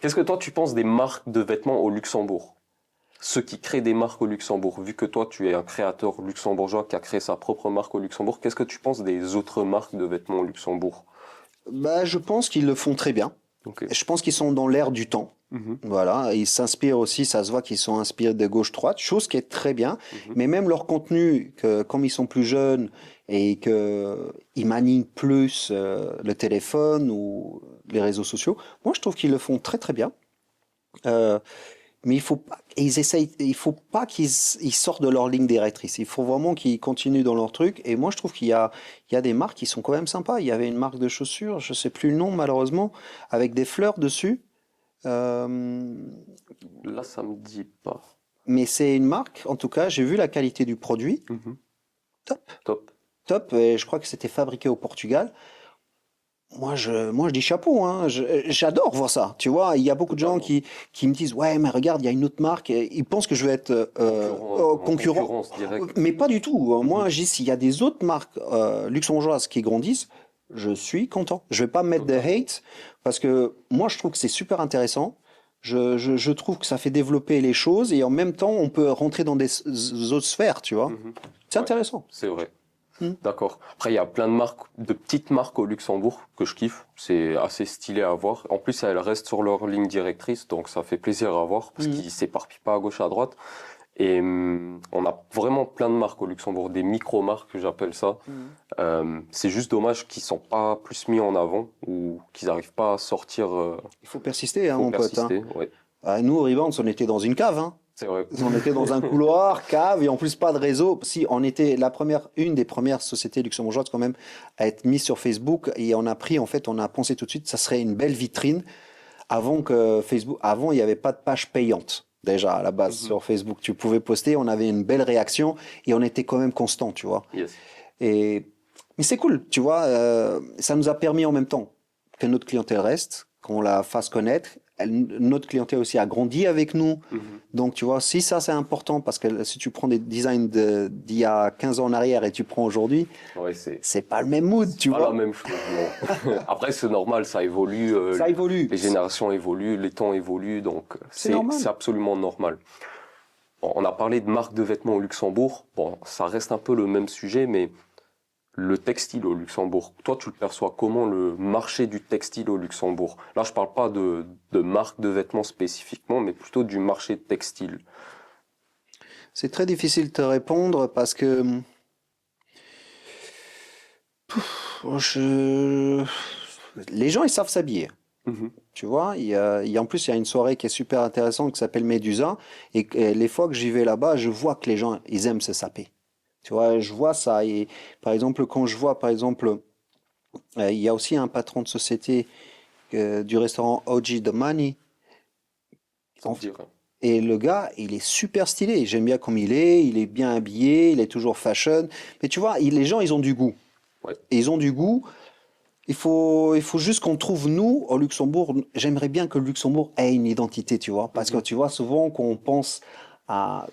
Qu'est-ce que toi tu penses des marques de vêtements au Luxembourg? Ceux qui créent des marques au Luxembourg, vu que toi tu es un créateur luxembourgeois qui a créé sa propre marque au Luxembourg, qu'est-ce que tu penses des autres marques de vêtements au Luxembourg? Bah, je pense qu'ils le font très bien. Ok. Je pense qu'ils sont dans l'air du temps. Mhm, Voilà, ils s'inspirent aussi, ça se voit qu'ils sont inspirés de gauche-droite, chose qui est très bien. mhm. Mais même leur contenu, comme ils sont plus jeunes et qu'ils manient plus le téléphone ou les réseaux sociaux, moi je trouve qu'ils le font très très bien. Euh, mais il faut pas, il faut pas ils sortent de leur ligne directrice. Il faut vraiment qu'ils continuent dans leur truc. Et moi je trouve il y a des marques qui sont quand même sympas. Il y avait une marque de chaussures, je sais plus le nom malheureusement, avec des fleurs dessus. Euh, Là, ça me dit pas. Mais c'est une marque, en tout cas, j'ai vu la qualité du produit, Mhm. top, Top. top, et je crois que c'était fabriqué au Portugal. Moi, je dis chapeau, hein. J'adore voir ça. Tu vois, il y a beaucoup de gens Totalement. qui me disent, ouais, mais regarde, il y a une autre marque. Et ils pensent que je vais être En concurrent, concurrence directe. mais pas du tout. Mhm. Moi, je dis, s'il y a des autres marques luxembourgeoises qui grandissent, je suis content. Je vais pas mettre de Totalement. hate parce que moi, je trouve que c'est super intéressant. Je trouve que ça fait développer les choses et en même temps, on peut rentrer dans des autres sphères, tu vois. Mhm. C'est Ouais, intéressant. c'est vrai. Hmm. D'accord. Après, il y a plein de marques, de petites marques au Luxembourg que je kiffe. C'est assez stylé à voir. En plus, elles restent sur leur ligne directrice, donc ça fait plaisir à voir parce Hmm. qu'ils s'éparpillent pas à gauche à droite. Et on a vraiment plein de marques au Luxembourg, des micro-marques que j'appelle ça. Hmm. C'est juste dommage qu'ils sont pas plus mis en avant ou qu'ils n'arrivent pas à sortir. Il faut persister, hein, Faut mon pote, hein. persister, ouais. Ah, nous, au Rebounds, on était dans une cave, hein. C'est vrai. On était dans un couloir, cave, et en plus pas de réseau. Si, on était une des premières sociétés luxembourgeoises quand même à être mise sur Facebook, et on a pris, en fait, on a pensé tout de suite, ça serait une belle vitrine avant que Facebook, avant, il n'y avait pas de page payante. Déjà, à la base, Mhm. sur Facebook, tu pouvais poster, on avait une belle réaction, et on était quand même constant, tu vois. Yes. Et, mais c'est cool, tu vois, ça nous a permis en même temps que notre clientèle reste, qu'on la fasse connaître. Notre clientèle aussi a grandi avec nous. Mhm. Donc, tu vois, si ça c'est important, parce que si tu prends des designs d'il y a 15 ans en arrière et tu prends aujourd'hui, Ouais, c'est c'est pas le même mood, tu pas la vois. même chose, non. Après, c'est normal, ça évolue, Ça évolue. les générations évoluent, les temps évoluent, donc C'est normal. c'est absolument normal. Bon, on a parlé de marques de vêtements au Luxembourg. Bon, ça reste un peu le même sujet, mais le textile au Luxembourg, toi, tu le perçois comment le marché du textile au Luxembourg? Là, je parle pas de marques de vêtements spécifiquement, mais plutôt du marché textile. C'est très difficile de te répondre parce que je... les gens ils savent s'habiller. Mhm. Tu vois, en plus, il y a une soirée qui est super intéressante qui s'appelle Médusa. Et les fois que j'y vais là-bas, je vois que les gens, ils aiment se saper. Tu vois, je vois ça. Et par exemple, quand je vois, par exemple, il y a aussi un patron de société du restaurant OG Domani. Ça me dit rien. Et le gars, il est super stylé. J'aime bien comme il est bien habillé, il est toujours fashion. Mais tu vois, les gens, ils ont du goût. Ouais. Et ils ont du goût. Il faut juste qu'on trouve, nous, au Luxembourg, j'aimerais bien que le Luxembourg ait une identité, tu vois. Parce que Mhm. tu vois, souvent, quand on pense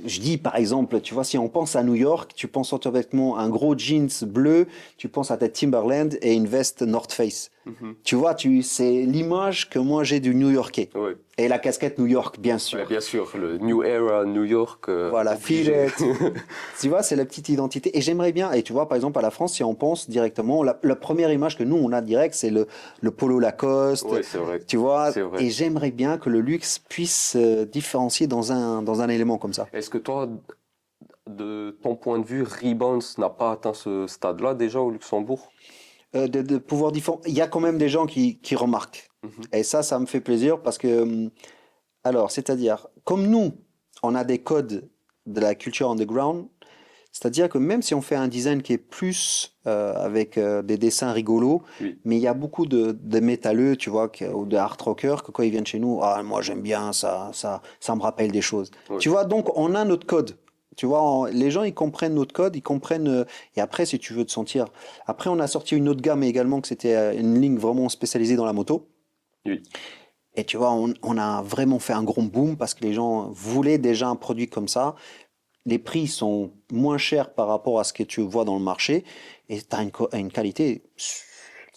je dis par exemple, tu vois, si on pense à New York, tu penses automatiquement à un gros jeans bleu, tu penses à ta Timberland et une veste North Face. Mhm. Tu vois, c'est l'image que moi j'ai du New-Yorkais. Ouais. Et la casquette New York, bien Ouais, sûr. bien sûr, le New Era New York, Voilà, feel obligé. it. Tu vois, c'est la petite identité. Et j'aimerais bien, et tu vois, par exemple, à la France, si on pense directement, la première image que nous, on a direct, c'est le polo Lacoste, Ouais, c'est vrai. tu vois. C'est vrai. Et j'aimerais bien que le luxe puisse se différencier dans un élément comme ça. Est-ce que toi, de ton point de vue, Rebounds n'a pas atteint ce stade-là déjà au Luxembourg? De pouvoir différencier. Il y a quand même des gens qui remarquent. Mhm. Et ça me fait plaisir parce que, alors, c'est-à-dire, comme nous, on a des codes de la culture underground. C'est-à-dire que même si on fait un design qui est plus avec des dessins rigolos, Oui. mais il y a beaucoup de métalleux, tu vois, ou de hard rockers, que quand ils viennent chez nous, ah, moi j'aime bien ça, ça me rappelle des choses. Ouais. Tu vois, donc on a notre code. Tu vois, les gens ils comprennent notre code, ils comprennent. Et après, si tu veux te sentir. Après, on a sorti une autre gamme également, que c'était une ligne vraiment spécialisée dans la moto. Oui. Et tu vois, on a vraiment fait un gros boom parce que les gens voulaient déjà un produit comme ça. les prix sont moins chers par rapport à ce que tu vois dans le marché et tu as une qualité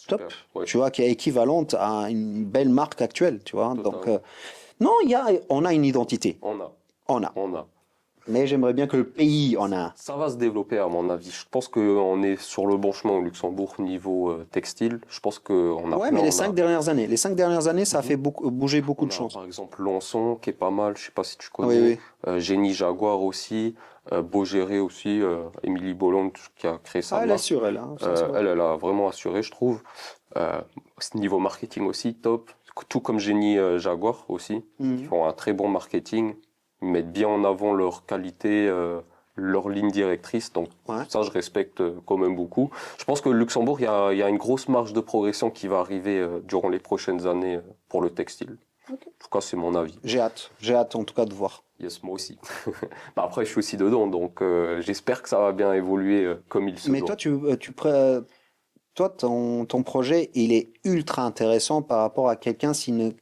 top, Super. Ouais, tu vois, qui est équivalente à une belle marque actuelle, tu vois. Donc, totalement. non, on a une identité, On a, on a. on a. Mais j'aimerais bien que le pays en a un. Ça va se développer à mon avis. Je pense qu'on est sur le bon chemin au Luxembourg niveau textile. Je pense qu'on a Ouais, plein. mais les 5 dernières années, ça a fait Mhm. bouger beaucoup On de a choses. par exemple Lançon qui est pas mal, je sais pas si tu Oui, connais. oui. Génie Jaguar aussi. Beaugéré aussi. Émilie Bolland qui a créé sa Ah, elle est marque. sûre, elle, hein, ça se voit. Elle a vraiment assuré, je trouve. Euh, Niveau marketing aussi, top. Tout comme Génie Jaguar aussi, qui Mhm. font un très bon marketing. Ils mettent bien en avant leur qualité, leur ligne directrice. Donc Ouais. ça, je respecte quand même beaucoup. Je pense que le Luxembourg, il y a une grosse marge de progression qui va arriver durant les prochaines années pour le textile. Ok. En tout cas, c'est mon avis. J'ai hâte en tout cas de voir. Yes, moi aussi. Bah, après, je suis aussi dedans, donc j'espère que ça va bien évoluer comme il se Mais doit. toi, toi, ton projet, il est ultra intéressant par rapport à quelqu'un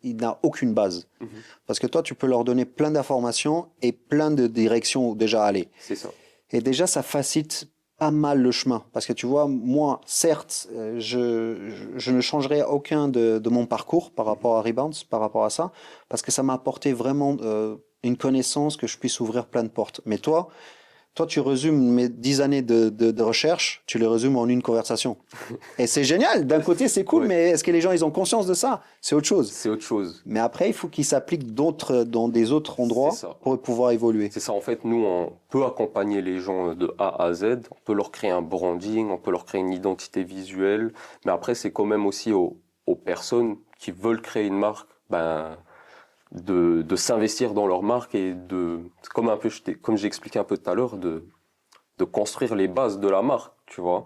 il n'a aucune base. Mhm. Parce que toi, tu peux leur donner plein d'informations et plein de directions où déjà aller. C'est ça. Et déjà, ça facilite pas mal le chemin. Parce que tu vois, moi, certes, je ne changerai aucun de mon parcours par rapport à Rebounds, par rapport à ça, parce que ça m'a apporté vraiment une connaissance que je puisse ouvrir plein de portes. Mais toi, tu résumes mes 10 années de recherche, tu les résumes en une conversation. Et c'est génial. D'un côté, c'est cool, Ouais, mais est-ce que les gens, ils ont conscience de ça? C'est autre chose. c'est autre chose. Mais après, il faut qu'ils s'appliquent dans des autres C'est endroits ça. pour pouvoir évoluer. C'est ça, en fait, nous, on peut accompagner les gens de A à Z, on peut leur créer un branding, on peut leur créer une identité visuelle, mais après, c'est quand même aussi aux personnes qui veulent créer une marque, ben, de s'investir dans leur marque et comme un peu, comme j'ai expliqué un peu tout à l'heure, de construire les bases de la marque, tu vois.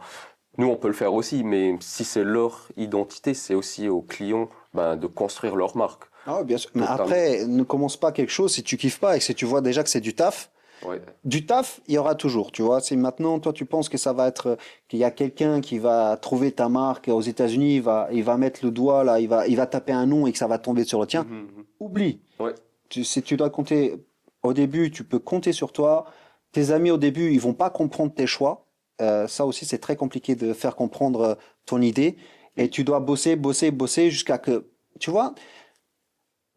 Nous, on peut le faire aussi, mais si c'est leur identité, c'est aussi aux clients, ben, de construire leur marque. Ah, bien sûr. Mais Totalement. après, ne commence pas quelque chose si tu kiffes pas et si tu vois déjà que c'est du taf. Ouais. Du taf, il y aura toujours, tu vois. Si maintenant, toi, tu penses que ça va être, qu'il y a quelqu'un qui va trouver ta marque aux États-Unis, il va mettre le doigt là, il va taper un nom et que ça va tomber sur le tien, Mhm, mhm. oublie. Ouais, Si tu dois compter au début, tu peux compter sur toi. Tes amis au début, ils vont pas comprendre tes choix. Ça aussi, c'est très compliqué de faire comprendre ton idée. Et oui, tu dois bosser, bosser, bosser jusqu'à que, tu vois,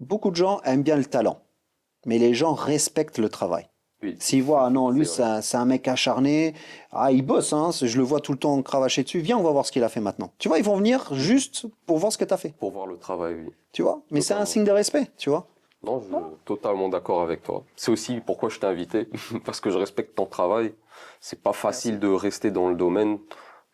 beaucoup de gens aiment bien le talent, mais les gens respectent le travail. oui, S'ils voient, ah non, lui, c'est vrai. c'est un mec acharné, ah, il bosse, hein, je le vois tout le temps cravacher dessus, viens, on va voir ce qu'il a fait maintenant. Tu vois, ils vont venir juste pour voir ce que tu as fait, Pour voir le travail, oui, tu vois. Mais c'est un totalement. signe de respect, tu vois. Non, je suis totalement d'accord avec toi. C'est aussi pourquoi je t'ai invité, parce que je respecte ton travail. C'est pas facile Merci. de rester dans le domaine.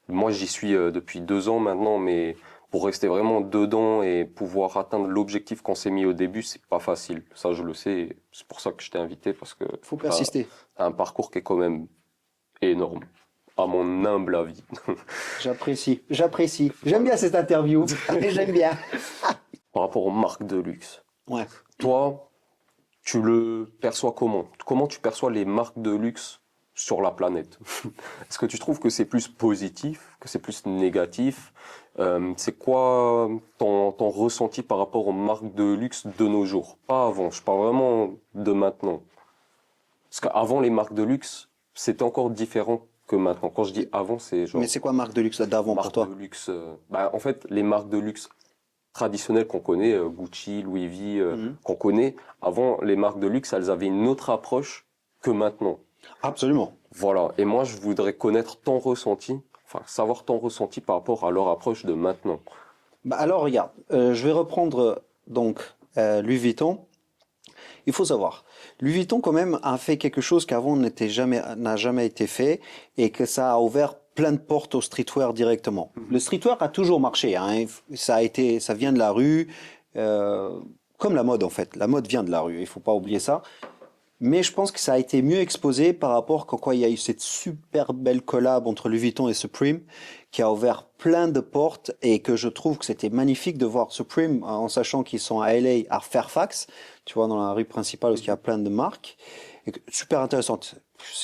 Moi, j'y suis depuis 2 ans maintenant, mais pour rester vraiment dedans et pouvoir atteindre l'objectif qu'on s'est mis au début, c'est pas facile. Ça, je le sais. Et c'est pour ça que je t'ai invité, parce que Faut t'as, persister. t'as un parcours qui est quand même énorme, à mon humble avis. J'apprécie, j'apprécie. J'aime Voilà. bien cette interview. J'aime bien. Par rapport aux marques de luxe, Ouais. toi, tu le perçois comment? Comment tu perçois les marques de luxe sur la planète? Est-ce que tu trouves que c'est plus positif, que c'est plus négatif? C'est quoi ton ressenti par rapport aux marques de luxe de nos jours? Pas avant, je parle vraiment de maintenant. Parce qu'avant, les marques de luxe, c'était encore différent que maintenant. Quand je dis avant, c'est Mais genre c'est quoi marque de luxe d'avant pour marques de toi? luxe. Bah, en fait, les marques de luxe traditionnelles qu'on connaît, Gucci, Louis V, Mhm. qu'on connaît, avant, les marques de luxe, elles avaient une autre approche que maintenant. Absolument. Voilà. Et moi, je voudrais connaître ton ressenti, enfin, savoir ton ressenti par rapport à leur approche de maintenant. Bah alors, regarde, je vais reprendre donc Louis Vuitton. Il faut savoir, Louis Vuitton quand même a fait quelque chose qu'avant n'a jamais été fait et que ça a ouvert plein de portes au streetwear directement. Le Mhm. streetwear a toujours marché, hein. Ça vient de la rue, euh, comme la mode en fait. La mode vient de la rue, il faut pas oublier ça. Mais je pense que ça a été mieux exposé par rapport quand il y a eu cette super belle collab entre Louis Vuitton et Supreme qui a ouvert plein de portes et que je trouve que c'était magnifique de voir Supreme en sachant qu'ils sont à LA, à Fairfax, tu vois, dans la rue principale où il y a plein de marques. Super intéressante.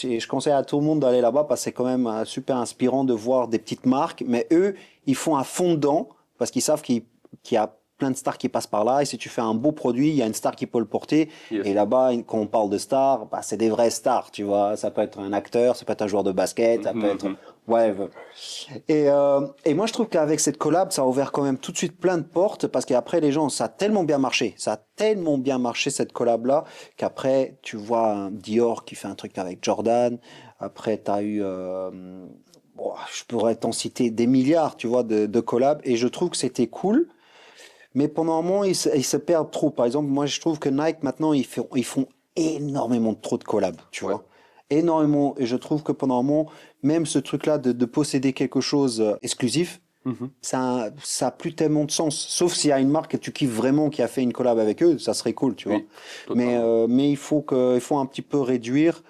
Je conseille à tout le monde d'aller là-bas parce que c'est quand même super inspirant de voir des petites marques, mais eux, ils font un fond dedans parce qu'ils savent qu'il y a plein de stars qui passent par là. Et si tu fais un beau produit, il y a une star qui peut le porter. Yes. Et là-bas, quand on parle de stars, bah, c'est des vraies stars, tu vois. Ça peut être un acteur, ça peut être un joueur de basket, ça peut être, ouais. Et moi, je trouve qu'avec cette collab, ça a ouvert quand même tout de suite plein de portes parce qu'après, les gens, ça a tellement bien marché. Ça a tellement bien marché, cette collab-là, qu'après, tu vois un Dior qui fait un truc avec Jordan. Après, tu as eu, bon, je pourrais t'en citer des milliards, tu vois, de collabs. Et je trouve que c'était cool. Mais pendant un moment, ils se perdent trop. Par exemple, moi, je trouve que Nike, maintenant, ils font énormément trop de collabs, tu vois. Énormément. Et je trouve que pendant un moment, même ce truc-là de posséder quelque chose exclusif, ça a plus tellement de sens. Sauf s'il y a une marque que tu kiffes vraiment qui a fait une collab avec eux, ça serait cool, tu vois. Oui, totalement. Mais il faut un petit peu réduire.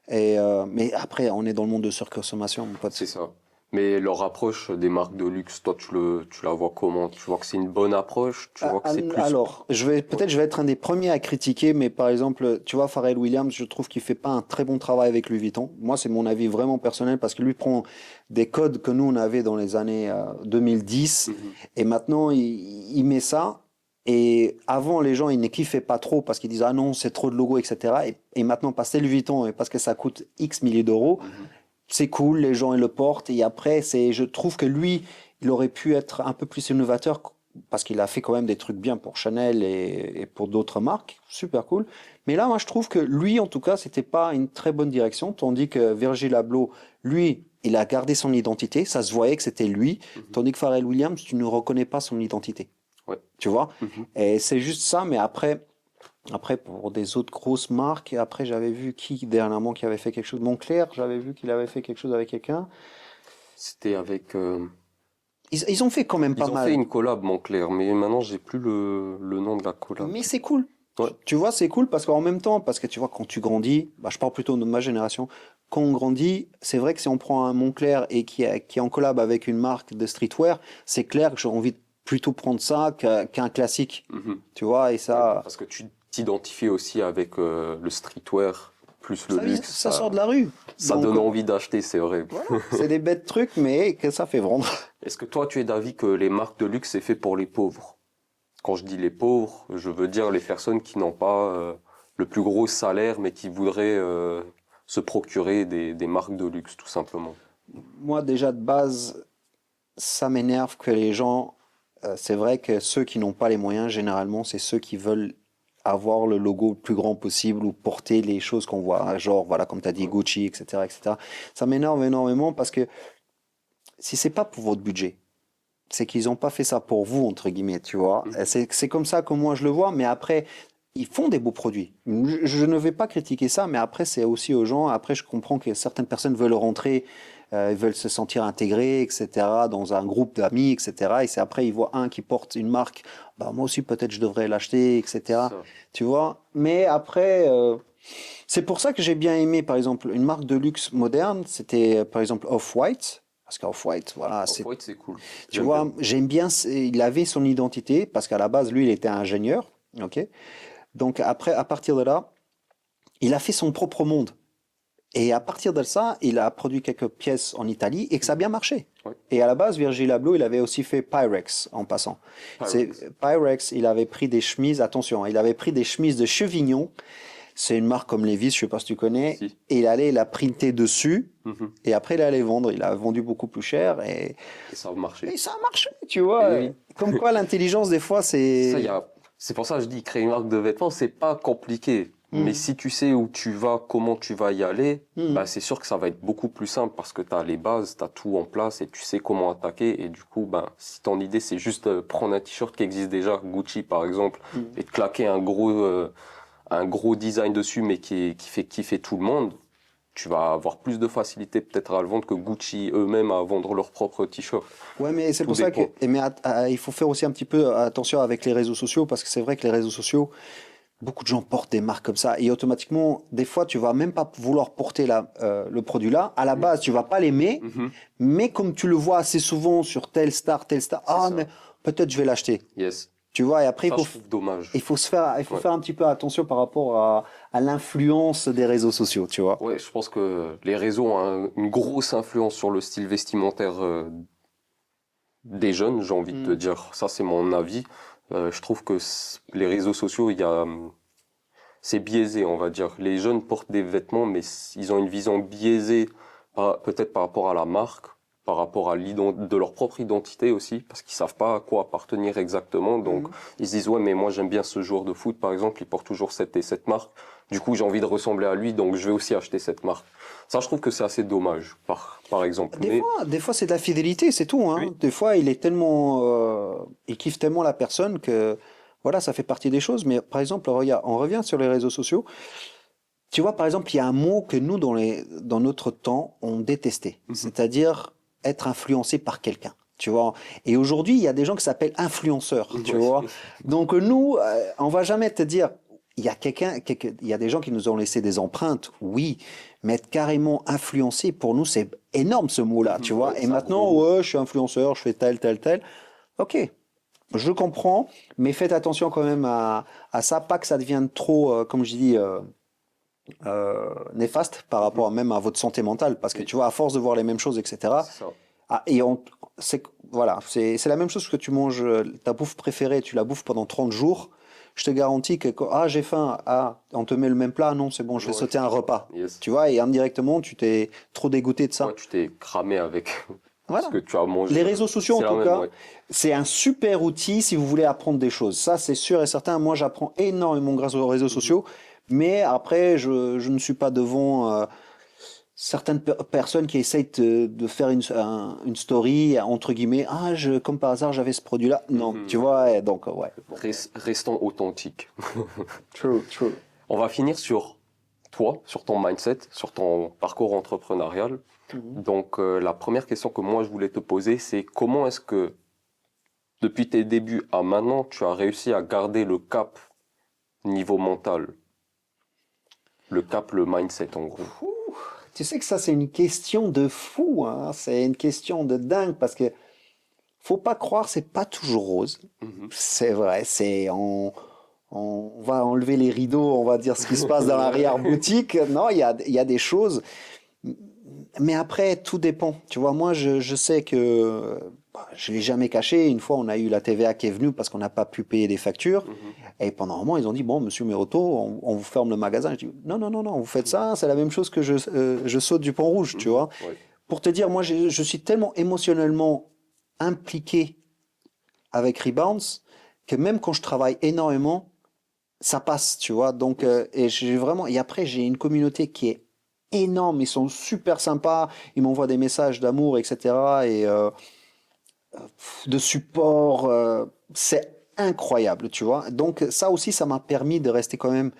Mais après, on est dans le monde de surconsommation, mon pote. C'est ça. Mais leur approche des marques de luxe, toi, tu la vois comment? Tu vois que c'est une bonne approche? Tu vois que c'est plus... Alors, peut-être je vais être un des premiers à critiquer, mais par exemple, tu vois, Pharrell Williams, je trouve qu'il fait pas un très bon travail avec Louis Vuitton. Moi, c'est mon avis vraiment personnel parce que lui prend des codes que nous on avait dans les années 2010 et maintenant il met ça. Et avant, les gens ils ne kiffaient pas trop parce qu'ils disent ah non, c'est trop de logos, etc. Et maintenant, passer Louis Vuitton et parce que ça coûte X milliers d'euros, c'est cool, les gens ils le portent. Et après, je trouve que lui, il aurait pu être un peu plus innovateur parce qu'il a fait quand même des trucs bien pour Chanel et pour d'autres marques, super cool. Mais là, moi, je trouve que lui, en tout cas, c'était pas une très bonne direction, tandis que Virgil Abloh, lui, il a gardé son identité, ça se voyait que c'était lui, tandis que Pharrell Williams, tu ne reconnais pas son identité. Ouais. Tu vois? Et c'est juste ça, mais après, pour des autres grosses marques, après, j'avais vu qui dernièrement qui avait fait quelque chose. Moncler, j'avais vu qu'il avait fait quelque chose avec quelqu'un. C'était avec... Ils ont fait quand même pas Ils ont mal. fait une collab, Moncler, mais maintenant, j'ai plus le nom de la collab. Mais c'est cool. Ouais. Tu vois, c'est cool parce qu'en même temps, parce que tu vois, quand tu grandis, bah, je parle plutôt de ma génération, quand on grandit, c'est vrai que si on prend un Moncler et qui est en collab avec une marque de streetwear, c'est clair que j'ai envie de plutôt prendre ça qu'un classique. Tu vois, et ça, Parce que tu t'identifies aussi avec le streetwear, plus le luxe. ça sort de la rue. Ça Donc, donne envie d'acheter, c'est vrai. voilà, c'est des bêtes trucs, mais que ça fait vendre. Est-ce que toi, tu es d'avis que les marques de luxe, c'est fait pour les pauvres? Quand je dis les pauvres, je veux dire les personnes qui n'ont pas le plus gros salaire, mais qui voudraient se procurer des marques de luxe, tout simplement. Moi, déjà, de base, ça m'énerve que les gens. C'est vrai que ceux qui n'ont pas les moyens, généralement, c'est ceux qui veulent avoir le logo le plus grand possible ou porter les choses qu'on voit, genre, voilà, comme tu as dit, Gucci, etc., etc. Ça m'énerve énormément parce que si c'est pas pour votre budget, c'est qu'ils n'ont pas fait ça pour vous, entre guillemets, tu vois. C'est comme ça que moi je le vois, mais après, ils font des beaux produits. Je ne vais pas critiquer ça, mais après, c'est aussi aux gens. Après, je comprends que certaines personnes veulent rentrer, ils veulent se sentir intégrés, etc., dans un groupe d'amis, etc. Et c'est après, ils voient un qui porte une marque, bah, moi aussi, peut-être je devrais l'acheter, etc. Ça. Tu vois. Mais après, c'est pour ça que j'ai bien aimé, par exemple, une marque de luxe moderne, c'était par exemple Off-White. Parce qu'Off-White, voilà, Off-White, c'est cool. tu J'aime vois, bien. j'aime bien, il avait son identité, parce qu'à la base, lui, il était ingénieur, ok? Donc après, à partir de là, il a fait son propre monde. Et à partir de ça, il a produit quelques pièces en Italie et que ça a bien marché. Ouais. Et à la base, Virgil Abloh, il avait aussi fait Pyrex en passant. Pyrex, il avait pris des chemises, attention, il avait pris des chemises de Chevignon. C'est une marque comme Levi's, je sais pas si tu connais. Si. Et il a printé dessus. Et après, il allait vendre. Il a vendu beaucoup plus cher. Et ça a marché. Et ça a marché, tu vois. Et oui. Comme quoi, l'intelligence, des fois, c'est... Ça, c'est pour ça que je dis, créer une marque de vêtements, c'est pas compliqué. Mais si tu sais où tu vas, comment tu vas y aller, bah, c'est sûr que ça va être beaucoup plus simple parce que tu as les bases, tu as tout en place et tu sais comment attaquer. Et du coup, bah, si ton idée, c'est juste de prendre un t-shirt qui existe déjà, Gucci par exemple, et de claquer un gros design dessus, mais qui fait kiffer tout le monde, tu vas avoir plus de facilité peut-être à le vendre que Gucci eux-mêmes à vendre leurs propres t-shirts. Ouais, mais c'est Tout pour ça que... dépend. Mais il faut faire aussi un petit peu attention avec les réseaux sociaux parce que c'est vrai que les réseaux sociaux, beaucoup de gens portent des marques comme ça et automatiquement, des fois, tu vas même pas vouloir porter le produit là. À la base, tu vas pas l'aimer, mais comme tu le vois assez souvent sur telle star, ah, ça. mais peut-être je vais l'acheter. Yes. Tu vois, et après, Ça, je trouve dommage. il faut faire un petit peu attention par rapport à l'influence des réseaux sociaux, tu vois. Ouais, je pense que les réseaux ont une grosse influence sur le style vestimentaire des jeunes, j'ai envie de te dire. Ça, c'est mon avis. Je trouve que les réseaux sociaux, c'est biaisé, on va dire. Les jeunes portent des vêtements, mais ils ont une vision biaisée, peut-être par rapport à la marque, par rapport à de leur propre identité aussi, parce qu'ils savent pas à quoi appartenir exactement. Donc, ils se disent, ouais, mais moi, j'aime bien ce joueur de foot, par exemple, il porte toujours cette et cette marque. Du coup, j'ai envie de ressembler à lui, donc je vais aussi acheter cette marque. Ça, je trouve que c'est assez dommage, par exemple. Des fois, c'est de la fidélité, c'est tout, hein. Oui. Des fois, il kiffe tellement la personne que, voilà, ça fait partie des choses. Mais par exemple, regarde, on revient sur les réseaux sociaux. Tu vois, par exemple, il y a un mot que nous, dans notre temps, on détestait. C'est-à-dire être influencé par quelqu'un. Tu vois. Et aujourd'hui, il y a des gens qui s'appellent influenceurs, tu vois. Donc, nous, on va jamais te dire, il y a il y a des gens qui nous ont laissé des empreintes, oui, mais être carrément influencé, pour nous, c'est énorme ce mot-là, tu vois. Et maintenant, ouais, je suis influenceur, je fais tel, tel, tel. Ok, je comprends, mais faites attention quand même à ça, pas que ça devienne trop, comme je dis, néfaste par rapport même à votre santé mentale, parce que tu vois, à force de voir les mêmes choses, etc. C'est ça. Ah, voilà, c'est la même chose que tu manges ta bouffe préférée, tu la bouffes pendant 30 jours. Je te garantis que j'ai faim, on te met le même plat, non, c'est bon, je vais sauter un repas. Yes. Tu vois, et indirectement, tu t'es trop dégoûté de ça. Ouais, tu t'es cramé avec Voilà. ce que tu as mangé. Les réseaux sociaux, en C'est la tout même, cas, ouais. c'est un super outil si vous voulez apprendre des choses. Ça, c'est sûr et certain. Moi, j'apprends énormément grâce aux réseaux sociaux, mais après, je ne suis pas devant certaines personnes qui essayent de faire une story, entre guillemets, comme par hasard, j'avais ce produit-là. Non, tu vois, et donc, ouais. Restons authentiques. True, true. On va finir sur toi, sur ton mindset, sur ton parcours entrepreneurial. Donc, la première question que moi, je voulais te poser, c'est comment est-ce que, depuis tes débuts à maintenant, tu as réussi à garder le cap niveau mental? Le cap, le mindset, en gros. Tu sais que ça, c'est une question de fou, hein. C'est une question de dingue parce que faut pas croire, c'est pas toujours rose. C'est vrai, on va enlever les rideaux, on va dire ce qui se passe dans l'arrière-boutique. Non, il y a des choses. Mais après, tout dépend. Tu vois, moi, je sais que je l'ai jamais caché. Une fois, on a eu la TVA qui est venue parce qu'on n'a pas pu payer des factures. Et pendant un moment, ils ont dit, bon, monsieur Meroto, on vous ferme le magasin. Je dis, non, non, non, non, vous faites ça, c'est la même chose que je saute du pont rouge, tu vois. Ouais. Pour te dire, moi, je suis tellement émotionnellement impliqué avec Rebounce que même quand je travaille énormément, ça passe, tu vois. Donc, et après, j'ai une communauté qui est énorme. Ils sont super sympas. Ils m'envoient des messages d'amour, etc. Et de support. C'est incroyable, tu vois. Donc, ça aussi, ça m'a permis de rester quand même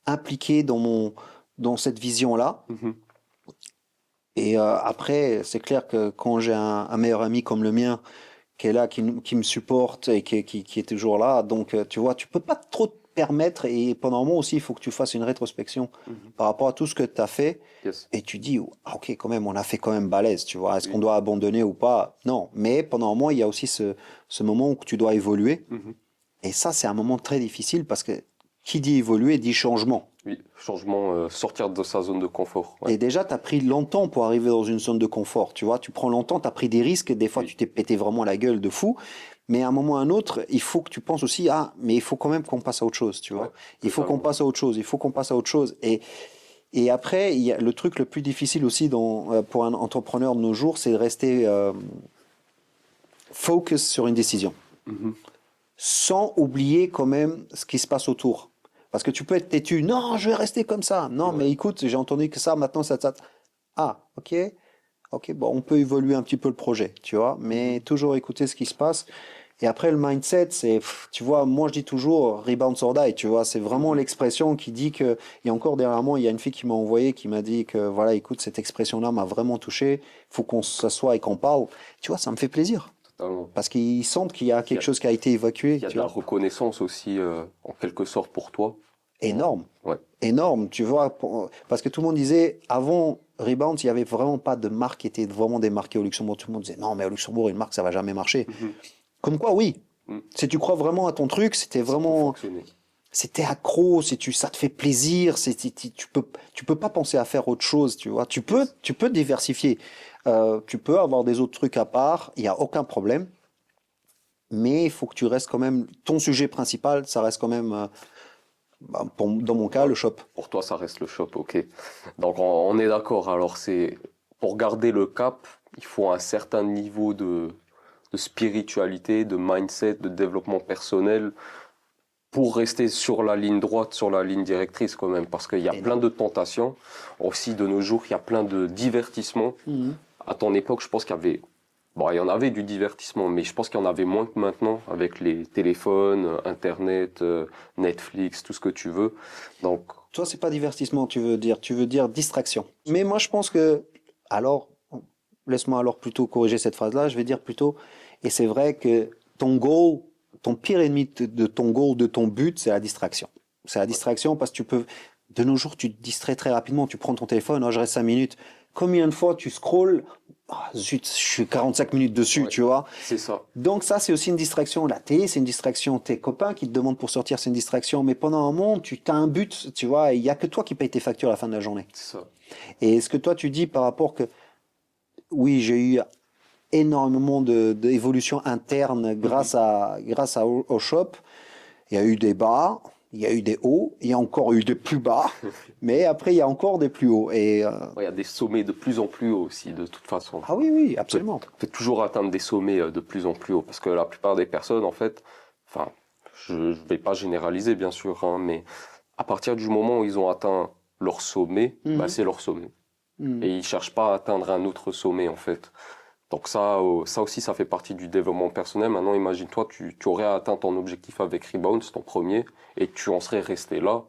impliqué dans cette vision-là. Et après, c'est clair que quand j'ai un meilleur ami comme le mien, qui est là, qui me supporte et qui est toujours là, donc tu vois, tu peux pas trop te permettre, et pendant un moment aussi, il faut que tu fasses une rétrospection par rapport à tout ce que tu as fait, et tu dis, ok, quand même, on a fait quand même balèze, tu vois, est-ce qu'on doit abandonner ou pas? Non, mais pendant un moment, il y a aussi ce moment où tu dois évoluer, et ça, c'est un moment très difficile, parce que qui dit évoluer dit changement. Oui, changement, sortir de sa zone de confort. Ouais. Et déjà, tu as pris longtemps pour arriver dans une zone de confort, tu vois. Tu prends longtemps, tu as pris des risques, des fois, tu t'es pété vraiment la gueule de fou. Mais à un moment ou à un autre, il faut que tu penses aussi, mais il faut quand même qu'on passe à autre chose, tu vois. Il faut qu'on passe à autre chose, il faut qu'on passe à autre chose. Et après, il y a le truc le plus difficile aussi pour un entrepreneur de nos jours, c'est de rester focus sur une décision. Sans oublier quand même ce qui se passe autour. Parce que tu peux être têtu, non, je vais rester comme ça. Non, mais écoute, j'ai entendu que ça, maintenant, ça. Ok, bon, on peut évoluer un petit peu le projet, tu vois, mais toujours écouter ce qui se passe. Et après, le mindset, tu vois, moi, je dis toujours rebound or die, tu vois, c'est vraiment l'expression qui dit que, et encore dernièrement, il y a une fille qui m'a envoyé, qui m'a dit que, voilà, écoute, cette expression-là m'a vraiment touché, il faut qu'on s'assoie et qu'on parle. Tu vois, ça me fait plaisir. Totalement. Parce qu'ils sentent qu'il y a quelque chose qui a été évacué. Il y a de la reconnaissance aussi, en quelque sorte, pour toi. Énorme. Ouais. Énorme, tu vois. Parce que tout le monde disait, avant Rebound, il n'y avait vraiment pas de marque qui était vraiment démarquée au Luxembourg. Tout le monde disait, non, mais au Luxembourg, une marque, ça va jamais marcher. Comme quoi, oui. Si tu crois vraiment à ton truc, c'était vraiment. C'était accro, ça te fait plaisir, tu peux pas penser à faire autre chose, tu vois. Tu peux diversifier. Tu peux avoir des autres trucs à part, il n'y a aucun problème. mais il faut que tu restes quand même, ton sujet principal, ça reste quand même, dans mon cas, le shop. Pour toi, ça reste le shop, ok. Donc on est d'accord. Alors pour garder le cap, il faut un certain niveau de spiritualité, de mindset, de développement personnel pour rester sur la ligne droite, sur la ligne directrice quand même, parce qu'il y a plein de tentations. Aussi, de nos jours, il y a plein de divertissements. À ton époque, je pense qu'il y avait, bon, il y en avait du divertissement, mais je pense qu'il y en avait moins que maintenant, avec les téléphones, Internet, Netflix, tout ce que tu veux. Donc, Toi, c'est pas divertissement, tu veux dire distraction. Mais moi, je pense que, alors, laisse-moi alors plutôt corriger cette phrase-là, je vais dire plutôt, et c'est vrai que ton goal, ton pire ennemi de ton goal, de ton but, c'est la distraction. C'est la distraction parce que de nos jours, tu te distrais très rapidement, tu prends ton téléphone, oh, je reste 5 minutes. Combien de fois tu scrolles? Ah, zut, je suis 45 minutes dessus, ouais, tu vois. c'est ça. Donc ça, c'est aussi une distraction. La télé, c'est une distraction. Tes copains qui te demandent pour sortir, c'est une distraction. Mais pendant un moment, tu as un but, tu vois. Il y a que toi qui payes tes factures à la fin de la journée. C'est ça. Et ce que toi, tu dis par rapport que, oui, j'ai eu énormément d'évolution interne au shop. Il y a eu des bas, il y a eu des hauts, il y a encore eu des plus bas, mais après, il y a encore des plus hauts. Et, Ouais, il y a des sommets de plus en plus hauts aussi, de toute façon. ah oui, oui, absolument. On peut toujours atteindre des sommets de plus en plus hauts, parce que la plupart des personnes, en fait, enfin, je ne vais pas généraliser, bien sûr, hein, mais à partir du moment où ils ont atteint leur sommet, bah, c'est leur sommet. Et ils ne cherchent pas à atteindre un autre sommet, en fait. Donc ça aussi, ça fait partie du développement personnel. Maintenant, imagine-toi, tu aurais atteint ton objectif avec Rebounds, ton premier, et tu en serais resté là.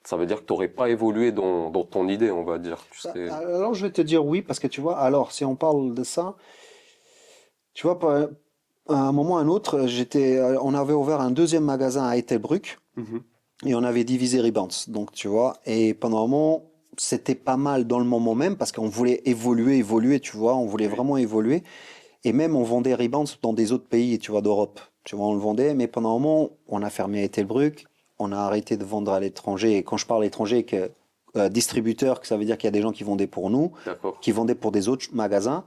Ça veut dire que tu n'aurais pas évolué dans ton idée, on va dire. Tu sais. Alors, je vais te dire oui, parce que tu vois, alors, si on parle de ça, tu vois, à un moment ou à un autre, on avait ouvert un deuxième magasin à Ettelbruck, et on avait divisé Rebounds. Donc, tu vois, et pendant un moment, c'était pas mal dans le moment même, parce qu'on voulait évoluer, tu vois, on voulait vraiment évoluer. Et même, on vendait Rebounds dans des autres pays, tu vois, d'Europe. Tu vois, on le vendait, mais pendant un moment, on a fermé Ettelbruck, on a arrêté de vendre à l'étranger. Et quand je parle étranger, distributeur, que ça veut dire qu'il y a des gens qui vendaient pour nous, D'accord. qui vendaient pour des autres magasins.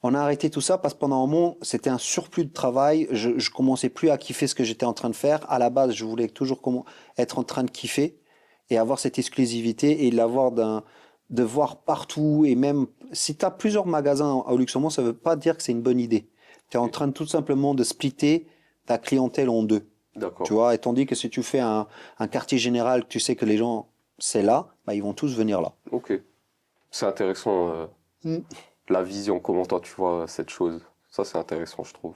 On a arrêté tout ça parce que pendant un moment, c'était un surplus de travail. Je commençais plus à kiffer ce que j'étais en train de faire. À la base, je voulais toujours être en train de kiffer et avoir cette exclusivité et de voir partout. Et même si tu as plusieurs magasins au Luxembourg, ça veut pas dire que c'est une bonne idée. Tu es en train tout simplement de splitter ta clientèle en deux. D'accord. Tu vois, et tandis que si tu fais un quartier général, que tu sais que les gens, c'est là, bah, ils vont tous venir là. Ok. C'est intéressant, la vision, comment toi tu vois cette chose. Ça, c'est intéressant, je trouve.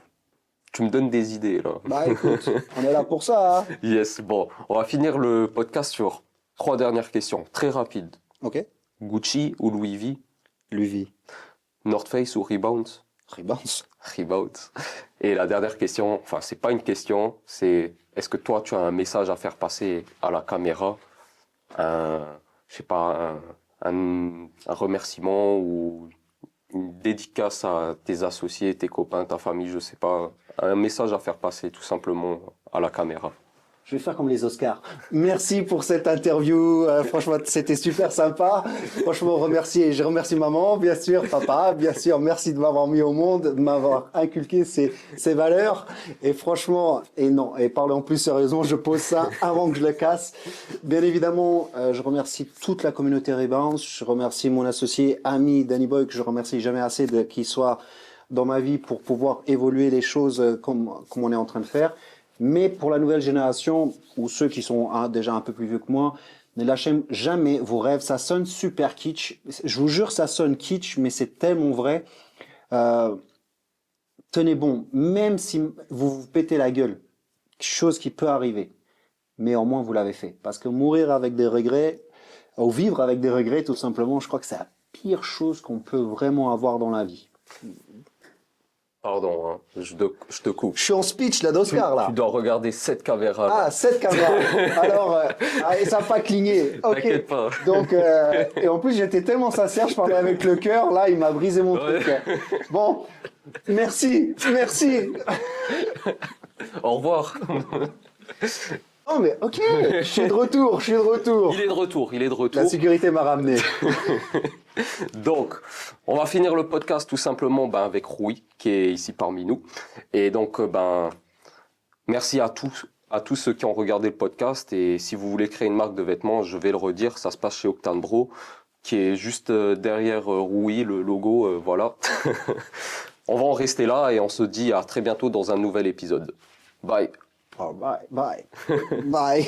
Tu me donnes des idées, là. Bah écoute, on est là pour ça. Hein. Yes, bon, on va finir le podcast sur 3 dernières questions, très rapides. Ok. Gucci ou Louis V? Louis V. North Face ou Rebounds? Rebounds. Rebounds. Et la dernière question, enfin, c'est pas une question, c'est est-ce que toi, tu as un message à faire passer à la caméra? Je sais pas, un remerciement ou une dédicace à tes associés, tes copains, ta famille, je sais pas. Un message à faire passer tout simplement à la caméra. Je vais faire comme les Oscars. Merci pour cette interview. Franchement, c'était super sympa. Franchement, je remercie maman, bien sûr, papa, bien sûr. Merci de m'avoir mis au monde, de m'avoir inculqué ces valeurs. Et franchement, et parlons plus sérieusement, je pose ça avant que je le casse. Bien évidemment, je remercie toute la communauté Rebounds. Je remercie mon associé, ami Danny Boy, que je remercie jamais assez qu'il soit dans ma vie pour pouvoir évoluer les choses comme on est en train de faire. Mais pour la nouvelle génération, ou ceux qui sont déjà un peu plus vieux que moi, ne lâchez jamais vos rêves. Ça sonne super kitsch. Je vous jure, ça sonne kitsch, mais c'est tellement vrai. Tenez bon, même si vous vous pétez la gueule, chose qui peut arriver, mais au moins vous l'avez fait. Parce que mourir avec des regrets, ou vivre avec des regrets, tout simplement, je crois que c'est la pire chose qu'on peut vraiment avoir dans la vie. Pardon, hein, je te coupe. Je suis en speech là d'Oscar là. Tu dois regarder cette caméra. Ah, cette caméra. Alors, et ça n'a pas cligné. Ok. T'inquiète pas. Donc, et en plus j'étais tellement sincère, je parlais avec le cœur. Là, il m'a brisé mon truc. Bon, merci. Au revoir. Non mais ok, je suis de retour. Il est de retour. La sécurité m'a ramené. Donc, on va finir le podcast tout simplement avec Rui, qui est ici parmi nous. Et donc, Merci à tous ceux qui ont regardé le podcast. Et si vous voulez créer une marque de vêtements, je vais le redire, ça se passe chez Octane Bro, qui est juste derrière Rouy, le logo, voilà. On va en rester là et on se dit à très bientôt dans un nouvel épisode. Bye. Oh, bye, bye, bye.